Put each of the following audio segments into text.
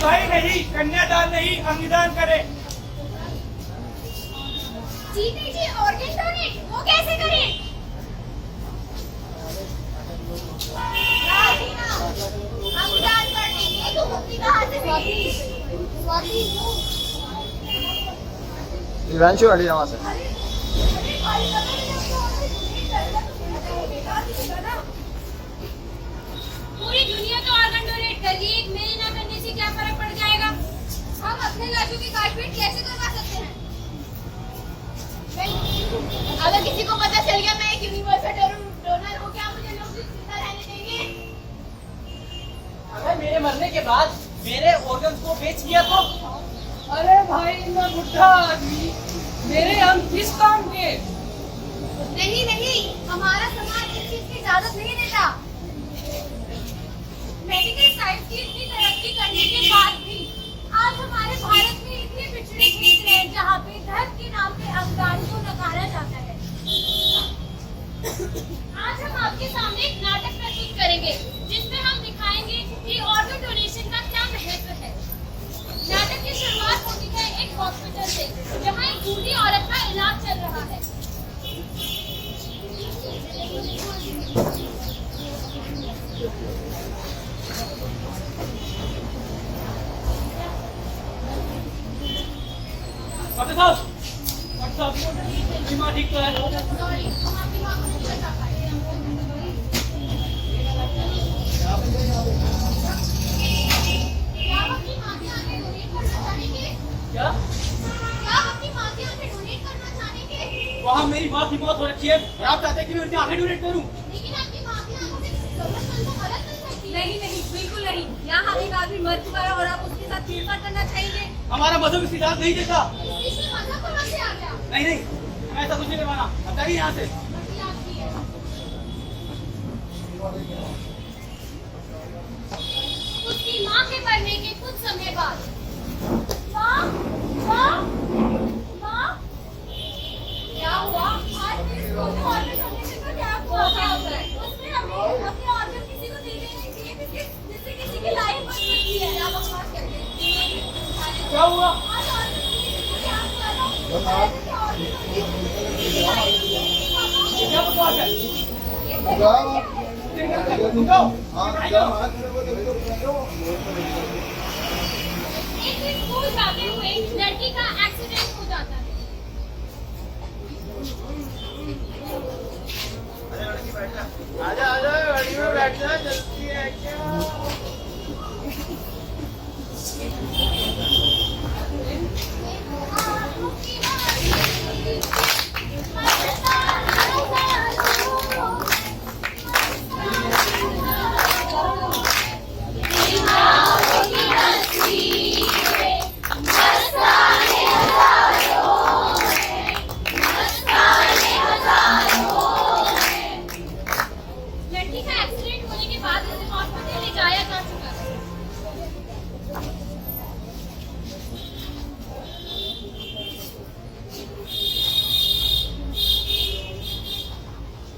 भाई नहीं, कन्यादान नहीं, अंगदान करें। जीते जी ऑर्गन डोनेट वो कैसे करें? अंगदान करने के तो मुक्ति कहाँ से मिली? स्वाति दिव्यांशु हटी वहाँ से। पूरी दुनिया तो ऑर्गन डोनेट कर रही है, एक मेरे ना करने से क्या फर्क पड़ जाएगा? हम अपने लाशों की काटपीट कैसे करवा सकते हैं? अगर किसी को पता चल गया मैं एक यूनिवर्सल डोनर हूँ, क्या मुझे लोग जिंदा रहने देंगे? अगर मेरे मरने के बाद मेरे ऑर्गन्स को बेच दिया तो? अरे भाई मैं बुढ़ा आदमी, मेरे हम किस काम के? नहीं नहीं, हमारा समाज इस चीज की इजाजत नहीं देता। मेडिकल साइंस की इतनी तरक्की करने के बाद भी आज हमारे भारत में इतने पिछड़े क्षेत्र हैं जहाँ पे धर्म के नाम पे अंगदान को नकारा जाता है। आज हम आपके सामने एक नाटक प्रस्तुत करेंगे जिसमें हम दिखाएंगे कि ऑर्गन डोनेशन का क्या महत्व है। नाटक की शुरुआत होती है एक हॉस्पिटल से जहाँ एक बूढ़ी औरत का इलाज चल रहा है। डॉक्टर साहब, बीमार ठीक तो है? सॉरी, हम आपकी माँ को नहीं बचा पाए। क्या आप अपनी माँ के आगे डोनेट करना चाहेंगे? क्या? क्या आप अपनी माँ के आगे डोनेट करना चाहेंगे? वहाँ मेरी माँ की मौत हो रखी है और आप चाहते हैं कि मैं उनके आगे डोनेट करूँ? लेकिन आपकी माँ की आंखों से जरूरतमंद को मदद मिल सकती है। नहीं नहीं, बिल्कुल नहीं। यहाँ एक आदमी मर चुका है और आप उसके साथ छेड़छाड़ करना चाहेंगे? हमारा मजहब इसकी इजाजत नहीं देता। इसमें मज़ा कहाँ से आ गया? नहीं नहीं, मैं ऐसा कुछ नहीं करवाना। हटाइए यहाँ से। मर्जी आपकी है। उसकी माँ के मरने के कुछ समय बाद माँ माँ माँ क्या हुआ? आज मेरे स्कूल में ऑर्गन डोनेशन का कैंप हुआ था। उसमें हमें अपने ऑर्गन किसी को दे देने चाहिए जिससे किसी की लाइफ बच सकती है। क्या बकवास करते हैं? क्या हुआ? आज ऑर्गन डोनेशन का कैंप हुआ था। क्या बकवास है? एक दिन स्कूल जाते हुए लड़की का एक्सीडेंट हो जाता है। आजा आजा, गाड़ी में बैठ जा, जल्दी है क्या? लड़की का एक्सीडेंट होने के बाद उसे हॉस्पिटल ले जाया जा चुका है।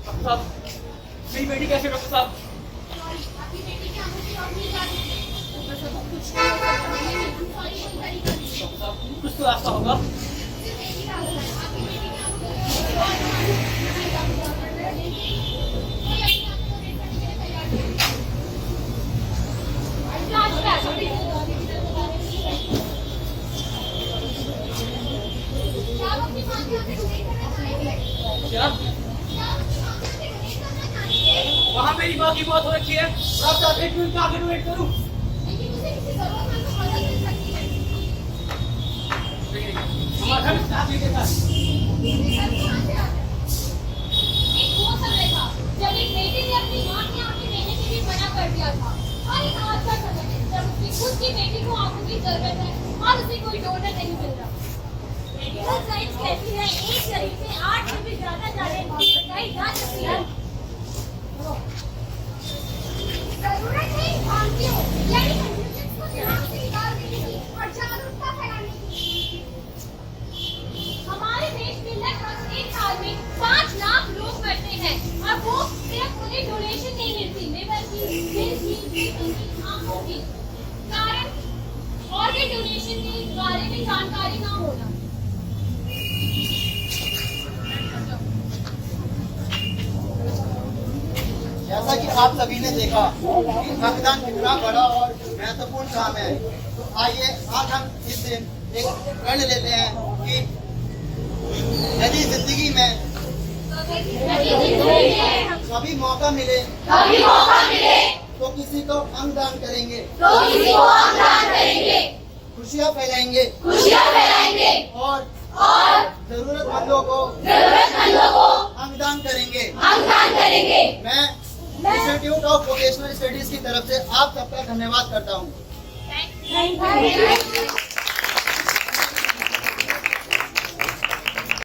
डॉक्टर साहब, मेरी बेटी कैसे? डॉक्टर साहब, आपकी बेटी की आंखों की रोशनी जा रही है। बस अब कुछ सॉरी कोई तरीका नहीं। डॉक्टर साहब, कुछ तो रास्ता होगा। सिर्फ एक ही रास्ता है। आपकी बेटी की आंखों की क्या आप अपनी माँ के आगे डोनेट करना चाहेंगे? क्या? क्या आप अपनी माँ के आगे डोनेट करना चाहेंगे? वहाँ मेरी माँ की मौत हो रखी है और आप चाहते हैं कि मैं उनके आगे डोनेट करूँ? लेकिन उसे किसी जरूरतमंद को मदद मिल सकती है। हमारा घर साथ नहीं देता। ये सब कहाँ से आ गया? एक वो समय था जब एक बेटे ने अपनी माँ की आंखें देने के लिए मना कर दिया था, और एक आज का समय है जब उसकी खुद की बेटी को आंखों की जरूरत है और उसे कोई डोनर नहीं मिल रहा। मेडिकल साइंस कहती है एक शरीर से 8 से भी ज्यादा जानें बचाई जा सकती है। जरूरत है भांतियों यानी कंफ्यूजन को दिमाग से निकाल देने की और जागरूकता फैलाने की। हमारे देश में लगभग एक साल में 5 लाख लोग मरते हैं और वो सिर्फ उन्हें डोनेशन नहीं मिलती, लिवर की, दिल की, आंखों की। कारण बारे में जानकारी ना होना। जैसा कि आप सभी ने देखा कि अंगदान कितना बड़ा और महत्वपूर्ण काम है, तो आइए आज हम इस दिन एक प्रण लेते हैं कि यदि जिंदगी में कभी मौका मिले तो किसी को अंगदान करेंगे, खुशियाँ फैलाएंगे और जरूरतमंदों को अंगदान करेंगे। मैं इंस्टीट्यूट ऑफ वोकेशनल स्टडीज की तरफ से आप सबका धन्यवाद करता हूँ। Thank you.